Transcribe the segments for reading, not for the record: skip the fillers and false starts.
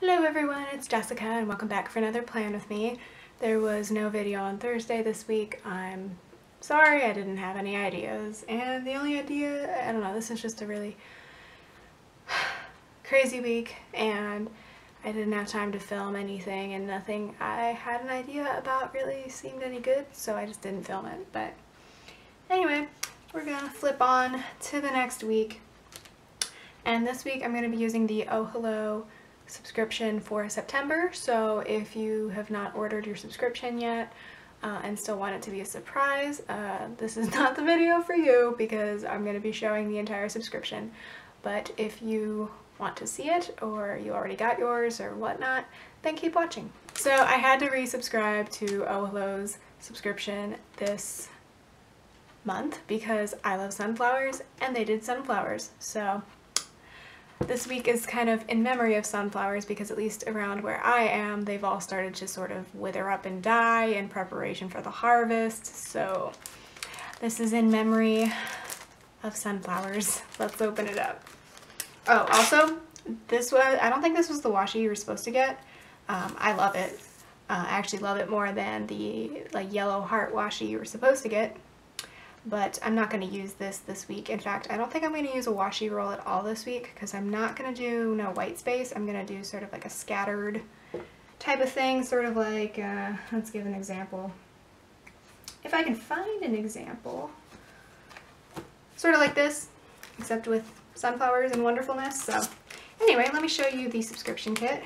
Hello everyone, it's Jessica and welcome back for another plan with me. There was no video on Thursday this week. I'm sorry, I didn't have any ideas, and the only idea, I don't know, this is just a really crazy week and I didn't have time to film anything, and nothing I had an idea about really seemed any good, so I just didn't film it. But anyway, we're gonna flip on to the next week, and this week I'm gonna be using the Oh Hello subscription for September. So if you have not ordered your subscription yet and still want it to be a surprise, this is not the video for you because I'm going to be showing the entire subscription. But if you want to see it, or you already got yours or whatnot, then keep watching. So I had to resubscribe to Oh Hello's subscription this month because I love sunflowers and they did sunflowers. So this week is kind of in memory of sunflowers because at least around where I am, they've all started to sort of wither up and die in preparation for the harvest. So this is in memory of sunflowers. Let's open it up. Oh, also, I don't think this was the washi you were supposed to get. I love it. I actually love it more than the yellow heart washi you were supposed to get. But I'm not going to use this week. In fact, I don't think I'm going to use a washi roll at all this week because I'm not going to do no white space. I'm going to do sort of like a scattered type of thing, sort of like, let's give an example. If I can find an example. Sort of like this, except with sunflowers and wonderfulness. So anyway, let me show you the subscription kit.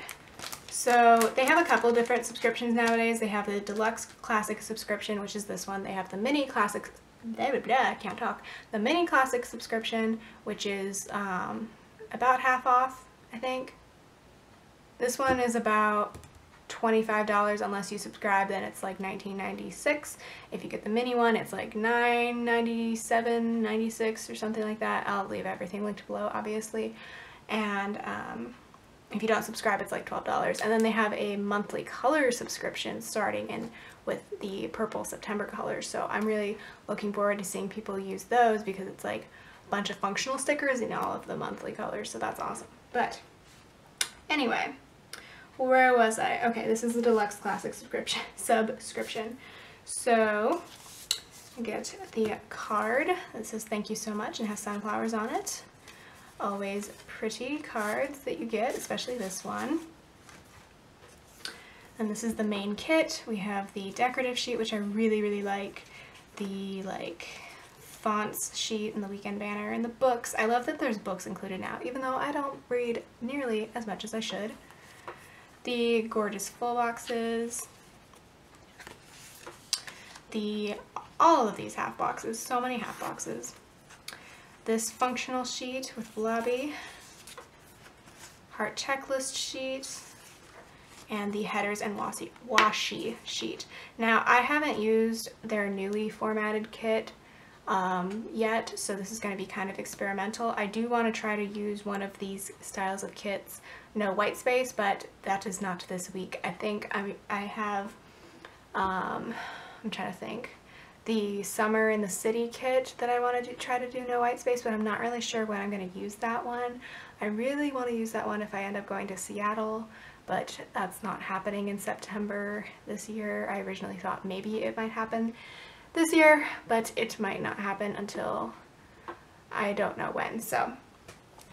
So they have a couple different subscriptions nowadays. They have the Deluxe Classic subscription, which is this one. They have the Mini Classic, I can't talk. The Mini Classic subscription, which is about half off, I think. This one is about $25 unless you subscribe, then it's like $19.96. If you get the mini one, it's like $9.97, $96 or something like that. I'll leave everything linked below, obviously. And if you don't subscribe, it's like $12. And then they have a monthly color subscription starting in with the purple September colors. So I'm really looking forward to seeing people use those because it's like a bunch of functional stickers in all of the monthly colors. So that's awesome. But anyway, where was I? Okay, this is the Deluxe Classic subscription. So you get the card that says thank you so much and has sunflowers on it. Always pretty cards that you get, especially this one. And this is the main kit. We have the decorative sheet, which I really like. The fonts sheet and the weekend banner and the books. I love that there's books included now, even though I don't read nearly as much as I should. The gorgeous full boxes. All of these half boxes, so many half boxes. This functional sheet with Blobby, heart checklist sheet, and the headers and washi sheet. Now, I haven't used their newly formatted kit yet, so this is going to be kind of experimental. I do want to try to use one of these styles of kits, no white space, but that is not this week. I think I have, I'm trying to think, the Summer in the City kit that I want to try to do no white space, but I'm not really sure when I'm going to use that one. I really want to use that one if I end up going to Seattle, but that's not happening in September this year. I originally thought maybe it might happen this year, but it might not happen until I don't know when. So I'm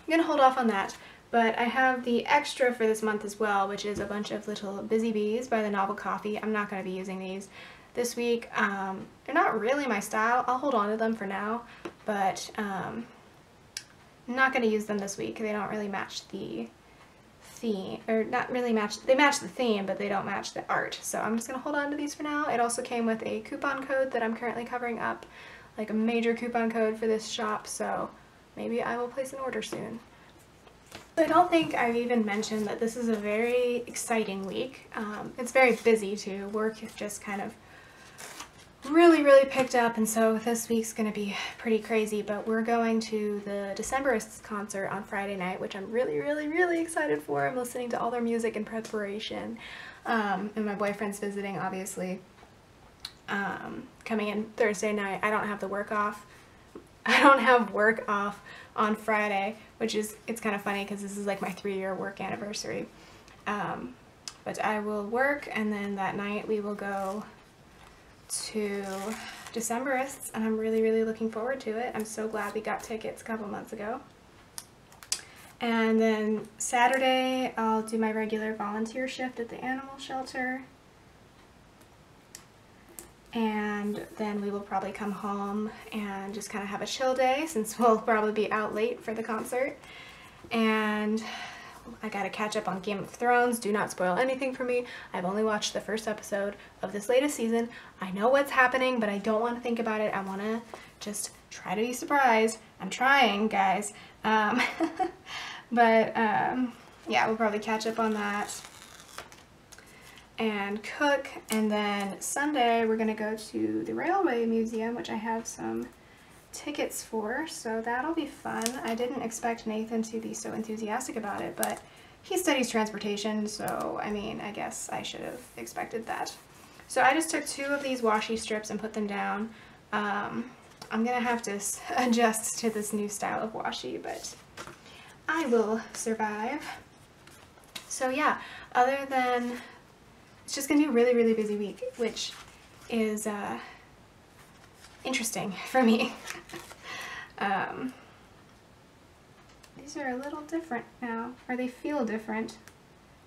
going to hold off on that. But I have the extra for this month as well, which is a bunch of little Busy Bees by the Novel Coffee. I'm not going to be using these this week. They're not really my style. I'll hold on to them for now, but I'm not going to use them this week. They don't really match the theme, or not really match, they match the theme, but they don't match the art. So I'm just going to hold on to these for now. It also came with a coupon code that I'm currently covering up, like a major coupon code for this shop, so maybe I will place an order soon. I don't think I've even mentioned that this is a very exciting week. It's very busy too. Work is just kind of really picked up, and so this week's going to be pretty crazy, but we're going to the Decemberists concert on Friday night, which I'm really excited for. I'm listening to all their music in preparation, and my boyfriend's visiting, obviously, coming in Thursday night. I don't have the work off. I don't have work off on Friday, which is, it's kind of funny because this is like my 3-year work anniversary. But I will work, and then that night we will go to Decemberists, and I'm really, really looking forward to it. I'm so glad we got tickets a couple months ago. And then Saturday, I'll do my regular volunteer shift at the animal shelter. And then we will probably come home and just kind of have a chill day, since we'll probably be out late for the concert. And I gotta catch up on Game of Thrones. Do not spoil anything for me. I've only watched the first episode of this latest season. I know what's happening, but I don't want to think about it. I want to just try to be surprised. I'm trying, guys. Yeah, we'll probably catch up on that and cook. And then Sunday we're gonna go to the Railway Museum, which I have some tickets for, so that'll be fun. I didn't expect Nathan to be so enthusiastic about it, but he studies transportation, so I mean, I guess I should have expected that. So I just took 2 of these washi strips and put them down. I'm gonna have to adjust to this new style of washi, but I will survive. So yeah, other than, it's just gonna be a really, really busy week, which is interesting for me. These are a little different now, or they feel different.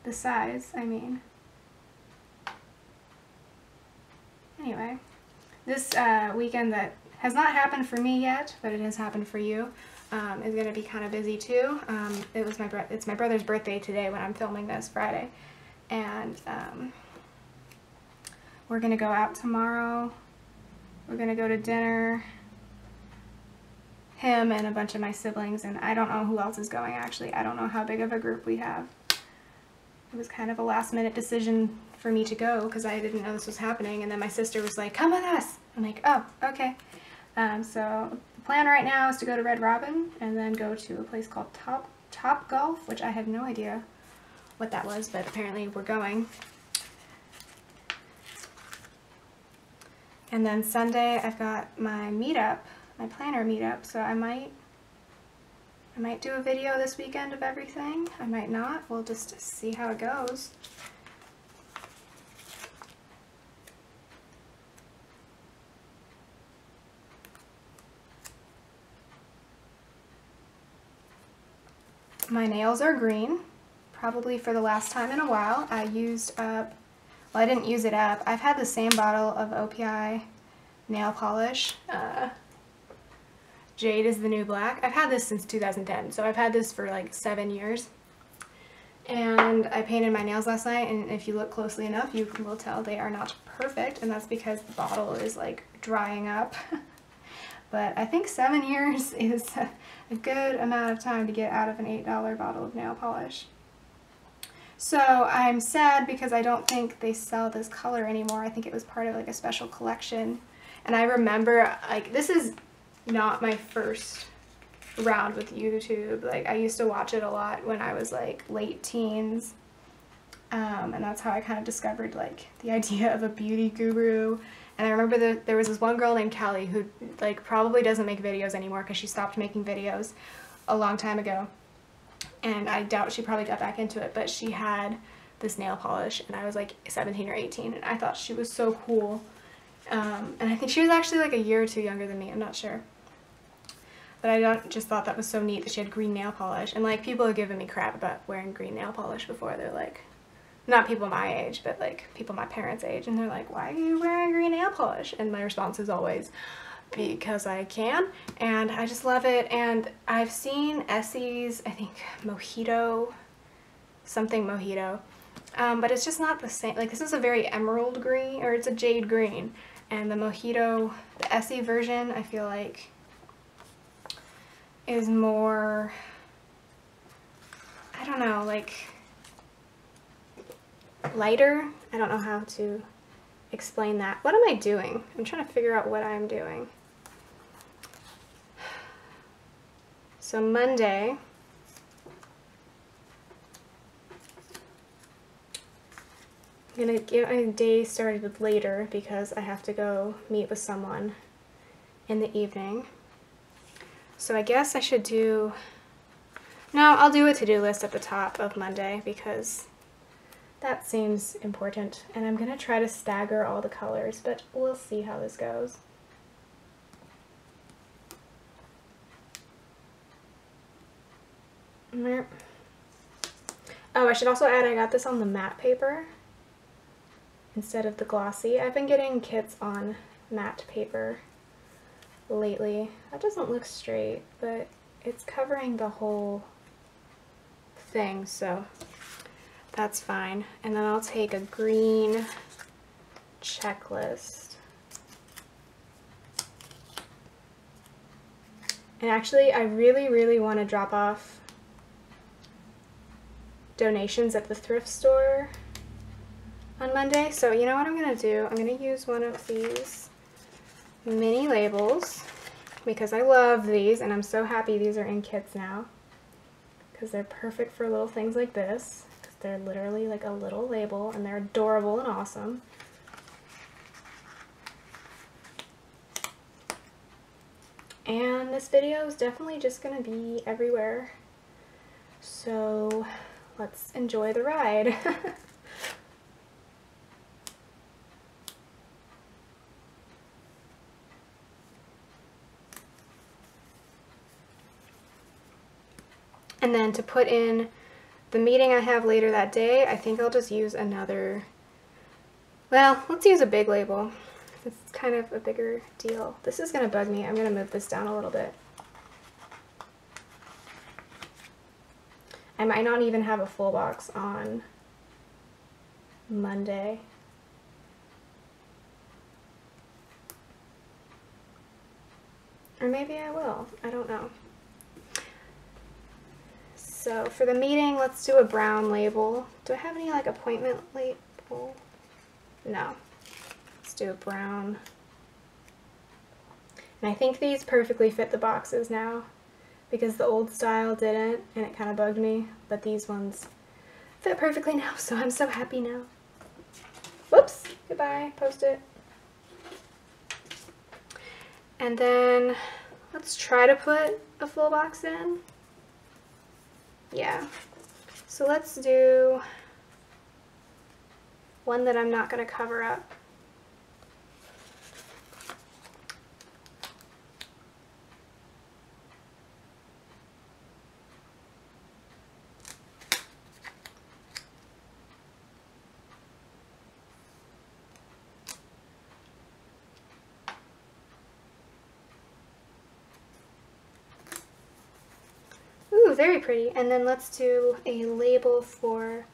The size, I mean. Brother. This weekend that has not happened for me yet, but it has happened for you, is going to be kind of busy too. It's my brother's birthday today when I'm filming this, Friday, and we're going to go out tomorrow. We're going to go to dinner, him and a bunch of my siblings, and I don't know who else is going actually. I don't know how big of a group we have. It was kind of a last minute decision for me to go because I didn't know this was happening, and then my sister was like, come with us. I'm like, oh, okay. So the plan right now is to go to Red Robin and then go to a place called Top Golf, which I had no idea what that was, but apparently we're going. And then Sunday I've got my meetup, my planner meetup, so I might do a video this weekend of everything. I might not. We'll just see how it goes. My nails are green, probably for the last time in a while. I used up, well, I didn't use it up. I've had the same bottle of OPI nail polish. Jade is the New Black. I've had this since 2010, so I've had this for like 7 years. And I painted my nails last night, and if you look closely enough, you will tell they are not perfect, and that's because the bottle is like drying up. But I think 7 years is a good amount of time to get out of an $8 bottle of nail polish. So I'm sad because I don't think they sell this color anymore. I think it was part of like a special collection. And I remember, like, this is not my first round with YouTube. Like, I used to watch it a lot when I was like late teens. And that's how I kind of discovered like the idea of a beauty guru. And I remember there was this one girl named Kelly who like probably doesn't make videos anymore because she stopped making videos a long time ago. And I doubt she probably got back into it, but she had this nail polish and I was like 17 or 18 and I thought she was so cool. And I think she was actually like a year or two younger than me, I'm not sure. But I just thought that was so neat that she had green nail polish. And like people have given me crap about wearing green nail polish before. They're like, not people my age, but like people my parents' age, and they're like, why are you wearing green nail polish? And my response is always, because I can, and I just love it. And I've seen Essie's, I think Mojito, something Mojito, but it's just not the same. Like, this is a very emerald green, or it's a jade green, and the Mojito, the Essie version, I feel like is more, I don't know, like lighter. I don't know how to explain that. What am I doing? I'm trying to figure out what I'm doing. So Monday, I'm gonna get my day started later because I have to go meet with someone in the evening. So I guess I should do, no, I'll do a to-do list at the top of Monday because That seems important, and I'm going to try to stagger all the colors, but we'll see how this goes. Oh, I should also add I got this on the matte paper instead of the glossy. I've been getting kits on matte paper lately. That doesn't look straight, but it's covering the whole thing, so that's fine. And then I'll take a green checklist. And actually, I really want to drop off donations at the thrift store on Monday. So you know what I'm going to do? I'm going to use one of these mini labels because I love these and I'm so happy these are in kits now because they're perfect for little things like this. Because they're literally like a little label and they're adorable and awesome. And this video is definitely just going to be everywhere. So let's enjoy the ride. And then to put in the meeting I have later that day, I think I'll just use another, well, let's use a big label. It's kind of a bigger deal. This is going to bug me. I'm going to move this down a little bit. I might not even have a full box on Monday. Or maybe I will. I don't know. So for the meeting, let's do a brown label. Do I have any like appointment label? No. Let's do a brown. And I think these perfectly fit the boxes now, because the old style didn't, and it kind of bugged me, but these ones fit perfectly now, so I'm so happy now. Whoops, goodbye, Post-it. And then let's try to put a full box in. Yeah, so let's do one that I'm not going to cover up. Ooh, very pretty. And then let's do a label for,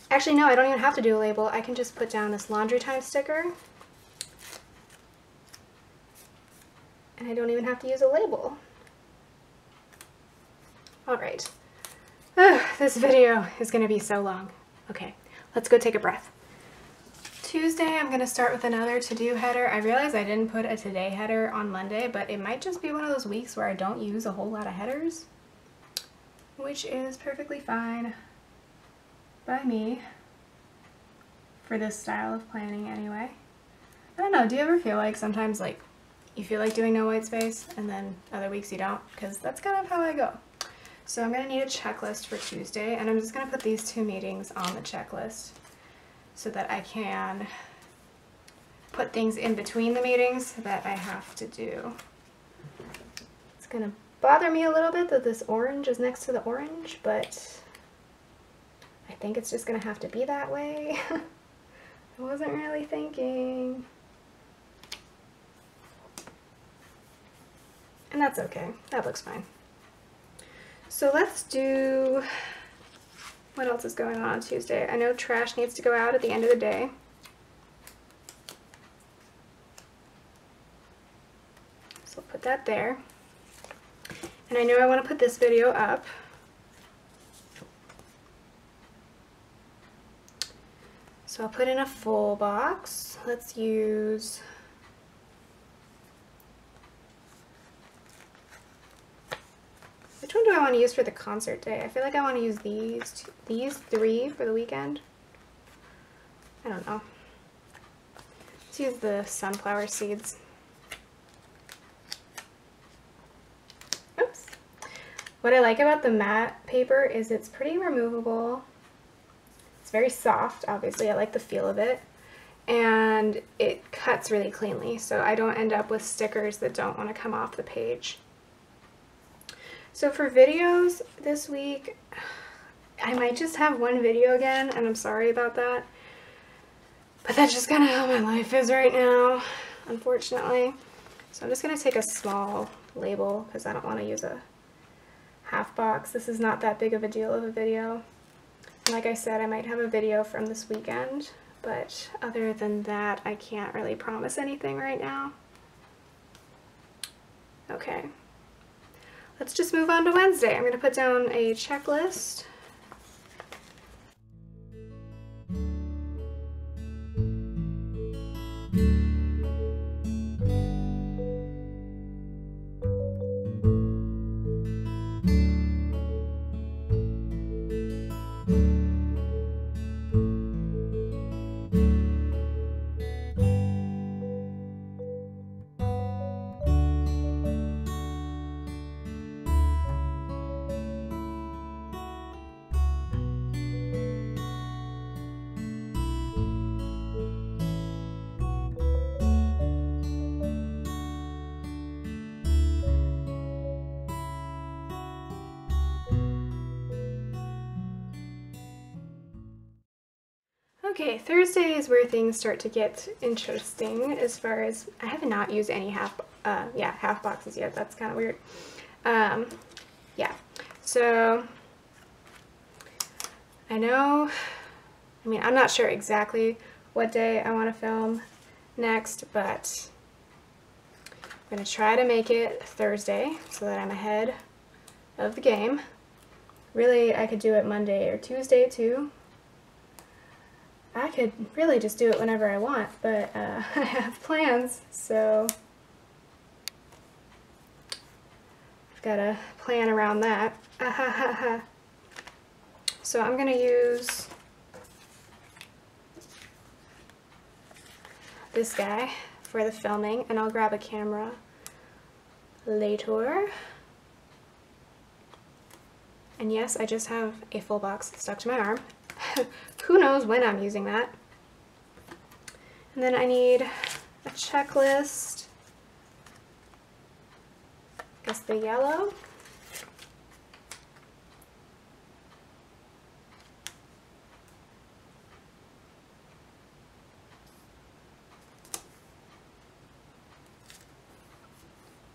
actually no, I don't even have to do a label. I can just put down this laundry time sticker. And I don't even have to use a label. Alright. This video is going to be so long. Okay, let's go take a breath. Tuesday, I'm going to start with another to-do header. I realize I didn't put a today header on Monday, but it might just be one of those weeks where I don't use a whole lot of headers, which is perfectly fine by me for this style of planning anyway. I don't know, do you ever feel like sometimes like you feel like doing no white space and then other weeks you don't? Because that's kind of how I go. So I'm going to need a checklist for Tuesday, and I'm just going to put these two meetings on the checklist so that I can put things in between the meetings that I have to do. It's going to bother me a little bit that this orange is next to the orange, but I think it's just going to have to be that way. I wasn't really thinking. And that's okay. That looks fine. So let's do, what else is going on Tuesday? I know trash needs to go out at the end of the day. So I'll put that there. And I know I want to put this video up. So I'll put in a full box. Let's use, which one do I want to use for the concert day? I feel like I want to use these three for the weekend. I don't know. Let's use the sunflower seeds. Oops. What I like about the matte paper is it's pretty removable. It's It's very soft, obviously. I like the feel of it. And it cuts really cleanly, so I don't end up with stickers that don't want to come off the page. So for videos this week, I might just have one video again, and I'm sorry about that. But that's just kind of how my life is right now, unfortunately. So I'm just going to take a small label because I don't want to use a half box. This is not that big of a deal of a video. And like I said, I might have a video from this weekend, but other than that, I can't really promise anything right now. Okay. Let's just move on to Wednesday. I'm going to put down a checklist. Okay, Thursday is where things start to get interesting as far as, I have not used any half boxes yet. That's kind of weird. Yeah, so I'm not sure exactly what day I want to film next, but I'm going to try to make it Thursday so that I'm ahead of the game. Really, I could do it Monday or Tuesday too. I could really just do it whenever I want, but I have plans, so I've got to plan around that. So I'm going to use this guy for the filming, and I'll grab a camera later. And yes, I just have a full box stuck to my arm. Who knows when I'm using that. And then I need a checklist. I guess the yellow.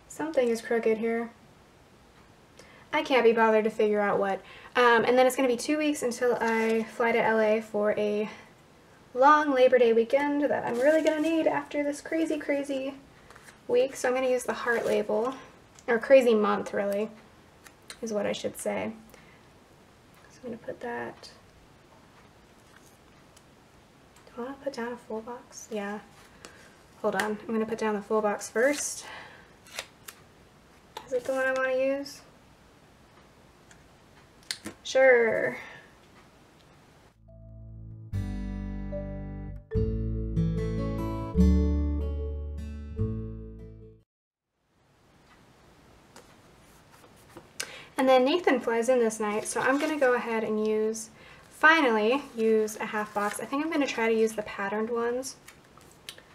Something is crooked here. I can't be bothered to figure out what. And then it's going to be 2 weeks until I fly to LA for a long Labor Day weekend that I'm really going to need after this crazy, crazy week. So I'm going to use the heart label, or crazy month really, is what I should say. So I'm going to put that. Do I want to put down a full box? Yeah. Hold on. I'm going to put down the full box first. Is it the one I want to use? Sure. And then Nathan flies in this night, so I'm going to go ahead and finally use a half box. I think I'm going to try to use the patterned ones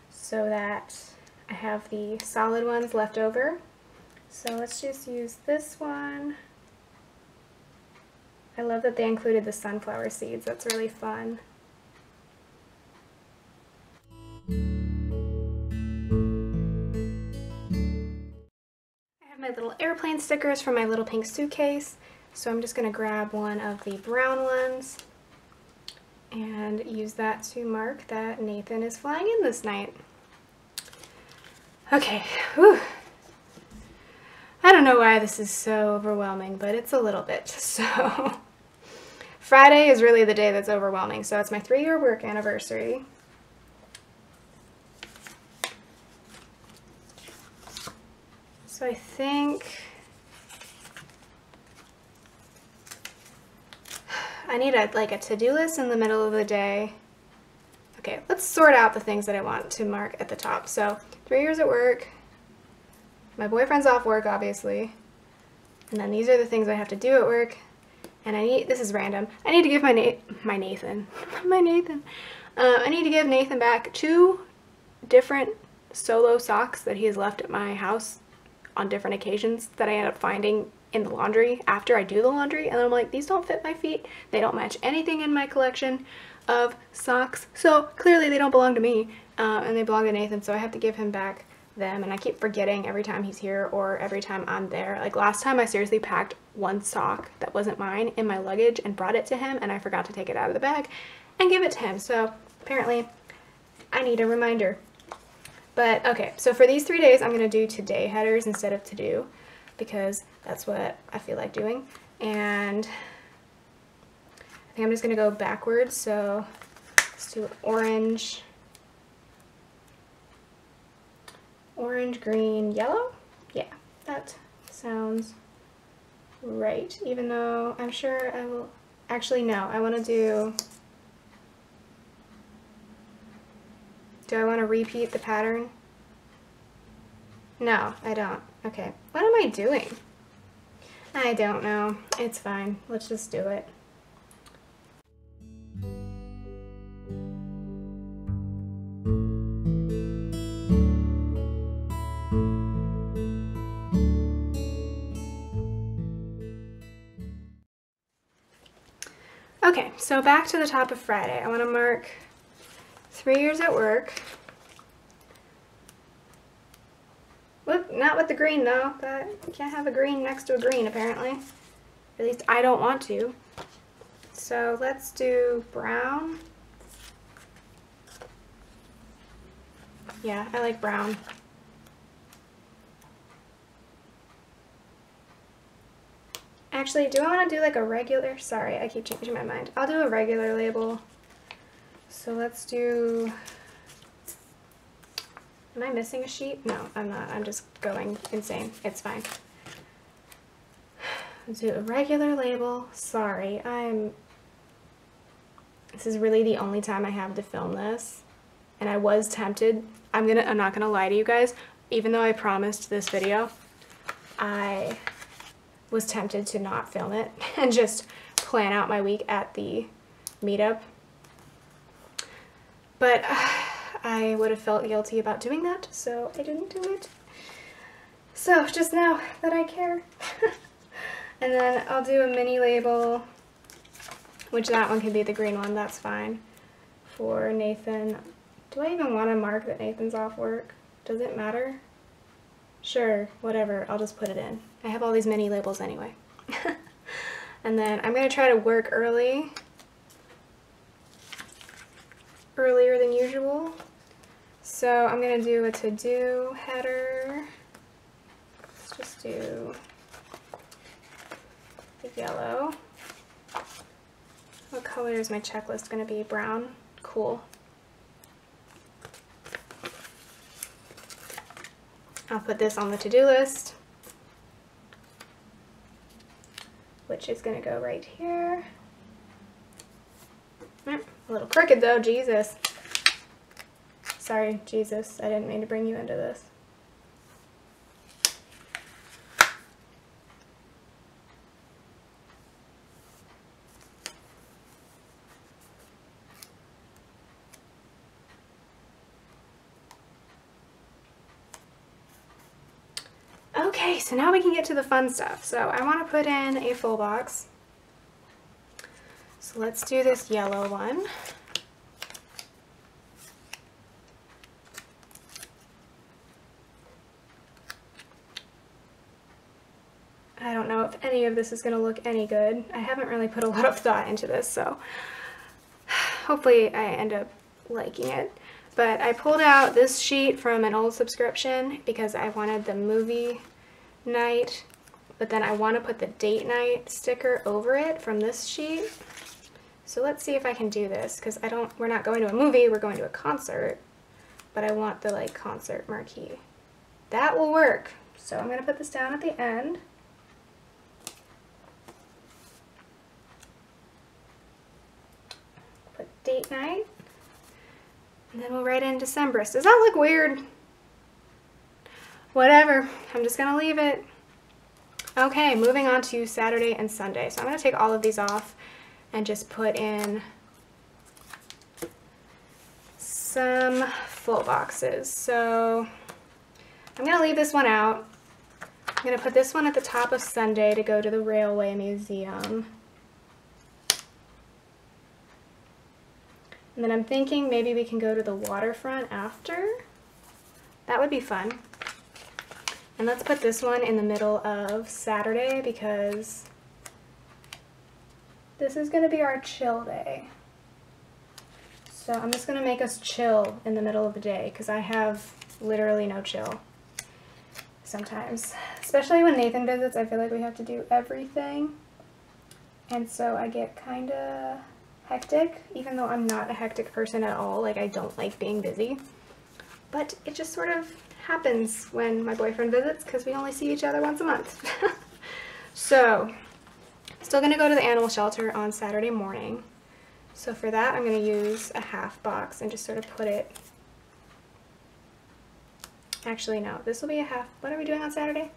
so that I have the solid ones left over. So let's just use this one. I love that they included the sunflower seeds. That's really fun. I have my little airplane stickers from my little pink suitcase, so I'm just going to grab one of the brown ones and use that to mark that Nathan is flying in this night. Okay, whew. I don't know why this is so overwhelming, but it's a little bit. So Friday is really the day that's overwhelming. So it's my 3-year work anniversary. So I think I need a to-do list in the middle of the day. Okay, let's sort out the things that I want to mark at the top. So 3 years at work. My boyfriend's off work, obviously. And then these are the things I have to do at work. And this is random, I need to give my Nathan, I need to give Nathan back 2 different solo socks that he has left at my house on different occasions that I end up finding in the laundry after I do the laundry, and I'm like, these don't fit my feet, they don't match anything in my collection of socks, so clearly they don't belong to me, and they belong to Nathan, so I have to give him back them, and I keep forgetting every time he's here or every time I'm there. Like last time I seriously packed 1 sock that wasn't mine in my luggage and brought it to him, and I forgot to take it out of the bag and give it to him, so apparently I need a reminder. But okay, so for these 3 days I'm going to do today headers instead of to do, because that's what I feel like doing, and I think I'm just going to go backwards, so let's do orange, green, yellow? Yeah, that sounds right, even though I'm sure I will, actually no, I want to do I want to repeat the pattern? No, I don't. Okay, what am I doing? I don't know. It's fine. Let's just do it. Okay, so back to the top of Friday. I want to mark 3 years at work. Whoop, not with the green though, but you can't have a green next to a green apparently. At least I don't want to. So let's do brown. Yeah, I like brown. Actually, do I want to do like a regular? Sorry, I keep changing my mind. I'll do a regular label. So let's do, am I missing a sheet? No, I'm not. I'm just going insane. It's fine. Let's do a regular label. Sorry, this is really the only time I have to film this. And I was tempted. I'm not gonna lie to you guys. Even though I promised this video, I was tempted to not film it and just plan out my week at the meetup. But I would have felt guilty about doing that, so I didn't do it. So just now that I care. And then I'll do a mini label, which that one can be the green one, that's fine. For Nathan. Do I even want to mark that Nathan's off work? Does it matter? Sure, whatever, I'll just put it in. I have all these mini labels anyway. And then I'm going to try to work earlier than usual. So I'm going to do a to-do header. Let's just do the yellow. What color is my checklist going to be? Brown? Cool. I'll put this on the to-do list, which is going to go right here. A little crooked though, Jesus. Sorry, Jesus, I didn't mean to bring you into this. Okay, so now we can get to the fun stuff. So I want to put in a full box. So let's do this yellow one. I don't know if any of this is going to look any good. I haven't really put a lot of thought into this, so hopefully I end up liking it. But I pulled out this sheet from an old subscription because I wanted the movie night, but then I want to put the date night sticker over it from this sheet. So let's see if I can do this, because we're not going to a movie, we're going to a concert, but I want the like concert marquee. That will work. So I'm going to put this down at the end. Put date night. And then we'll write in Decemberist. Does that look weird? Whatever, I'm just gonna leave it. Okay, moving on to Saturday and Sunday. So I'm going to take all of these off and just put in some full boxes. So I'm going to leave this one out. I'm going to put this one at the top of Sunday to go to the Railway Museum. And then I'm thinking maybe we can go to the waterfront after. That would be fun. And let's put this one in the middle of Saturday because this is going to be our chill day. So I'm just going to make us chill in the middle of the day because I have literally no chill sometimes. Especially when Nathan visits, I feel like we have to do everything. And so I get kind of hectic, even though I'm not a hectic person at all. Like, I don't like being busy. But it just sort of happens when my boyfriend visits because we only see each other once a month. So, still going to go to the animal shelter on Saturday morning. So for that, I'm going to use a half box and just sort of put it... Actually, no. This will be a half... What are we doing on Saturday?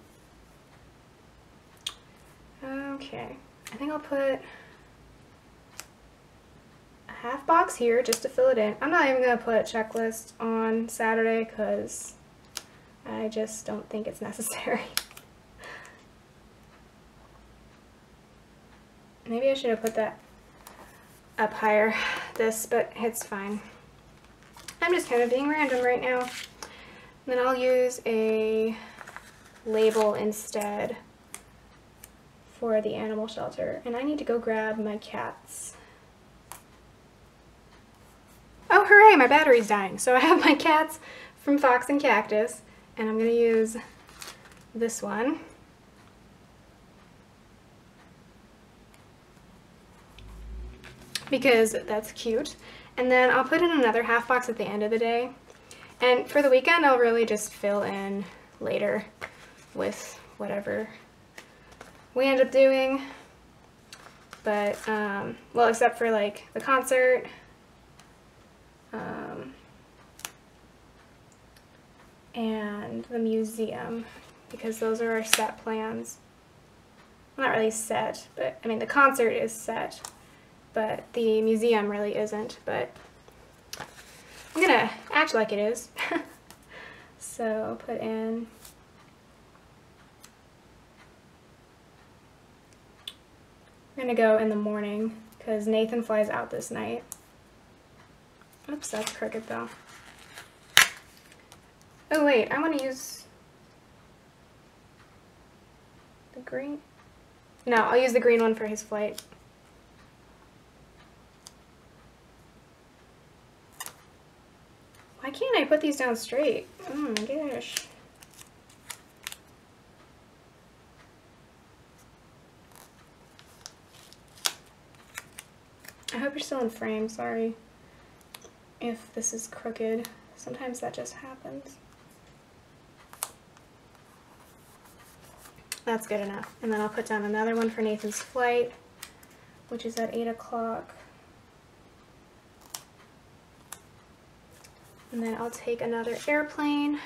Okay. I think I'll put a half box here just to fill it in. I'm not even going to put a checklist on Saturday because I just don't think it's necessary. Maybe I should have put that up higher, but it's fine. I'm just kind of being random right now. And then I'll use a label instead for the animal shelter. And I need to go grab my cats. Oh, hooray, my battery's dying. So I have my cats from Fox and Cactus, and I'm going to use this one. Because that's cute. And then I'll put in another half box at the end of the day. And for the weekend, I'll really just fill in later with whatever we end up doing. But, well, except for like the concert. And the museum, because those are our set plans. Not really set, but I mean the concert is set, but the museum really isn't, but I'm gonna act like it is. So put in I'm gonna go in the morning because Nathan flies out this night. Oops, that's crooked though. Oh wait, I want to use the green. No, I'll use the green one for his flight. Why can't I put these down straight? Oh my gosh. I hope you're still in frame, sorry if this is crooked. Sometimes that just happens. That's good enough. And then I'll put down another one for Nathan's flight, which is at 8 o'clock. And then I'll take another airplane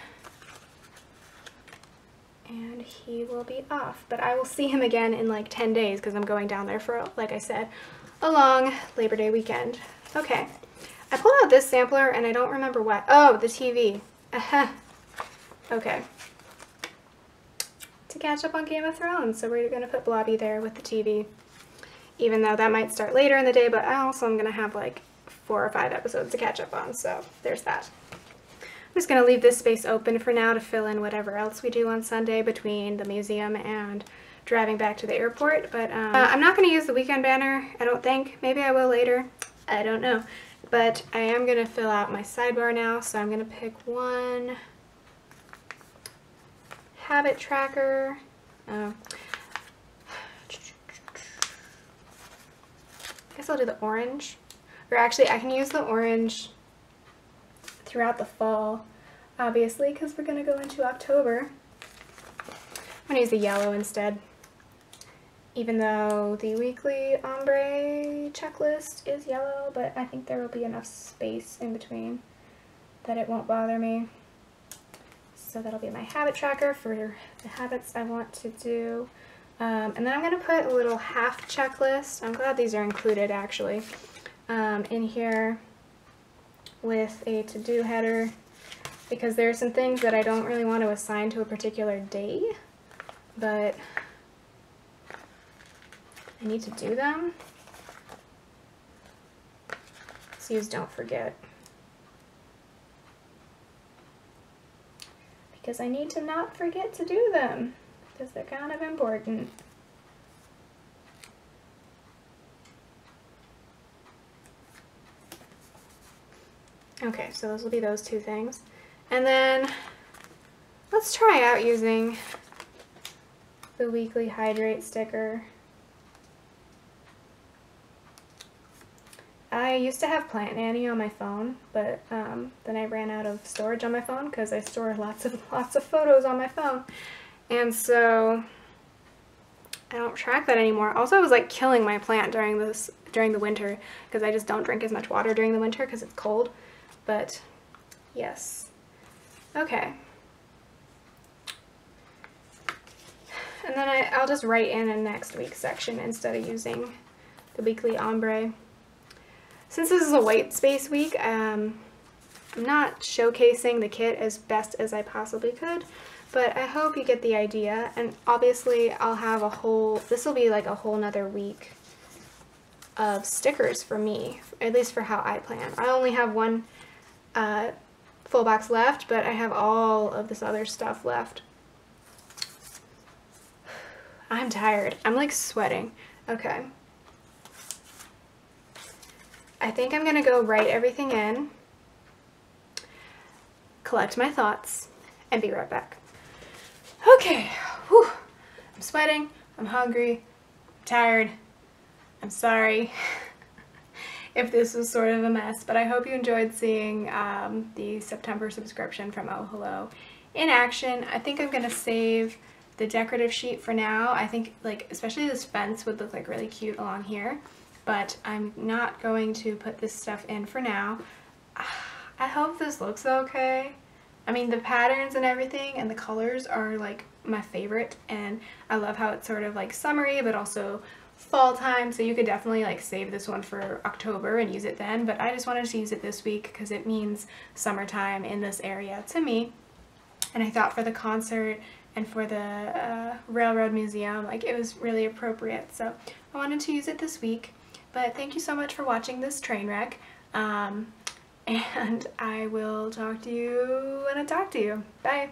and he will be off. But I will see him again in like 10 days because I'm going down there for, like I said, a long Labor Day weekend. Okay. I pulled out this sampler and I don't remember why. Oh, the TV. Okay. To catch up on Game of Thrones. So we're going to put Blobby there with the TV. Even though that might start later in the day, but I also am going to have like 4 or 5 episodes to catch up on. So there's that. I'm just going to leave this space open for now to fill in whatever else we do on Sunday between the museum and driving back to the airport. But I'm not going to use the weekend banner, I don't think. Maybe I will later. I don't know. But I am going to fill out my sidebar now, so I'm going to pick one habit tracker. I guess I'll do the orange. Or actually, I can use the orange throughout the fall, obviously, because we're going to go into October. I'm going to use the yellow instead. Even though the weekly ombre checklist is yellow, but I think there will be enough space in between that it won't bother me. So that'll be my habit tracker for the habits I want to do And then I'm going to put a little half checklist. I'm glad these are included actually, in here with a to-do header, because there are some things that I don't really want to assign to a particular day, but I need to do them. Let's use don't forget, because I need to not forget to do them, because they're kind of important. Okay, so those will be those two things. And then let's try out using the weekly hydrate sticker. I used to have Plant Nanny on my phone, but then I ran out of storage on my phone because I store lots of photos on my phone, and so I don't track that anymore. Also, I was like killing my plant during the winter because I just don't drink as much water during the winter because it's cold. But yes, okay. And then I'll just write in a next week's section instead of using the weekly ombre. Since this is a white space week, I'm not showcasing the kit as best as I possibly could, but I hope you get the idea. And obviously I'll have this will be like a whole nother week of stickers for me, at least for how I plan. I only have one full box left, but I have all of this other stuff left. I'm tired. I'm like sweating. Okay. I think I'm gonna go write everything in, collect my thoughts, and be right back. Okay. Whew. I'm sweating. I'm hungry. I'm tired. I'm sorry if this was sort of a mess, but I hope you enjoyed seeing the September subscription from Oh Hello in action. I think I'm gonna save the decorative sheet for now. I think like especially this fence would look like really cute along here, but I'm not going to put this stuff in for now. I hope this looks okay. I mean, the patterns and everything and the colors are like my favorite, and I love how it's sort of like summery but also fall time, so you could definitely like save this one for October and use it then, but I just wanted to use it this week because it means summertime in this area to me, and I thought for the concert and for the Railroad Museum, like it was really appropriate, so I wanted to use it this week. But thank you so much for watching this train wreck, and I will talk to you when I talk to you. Bye!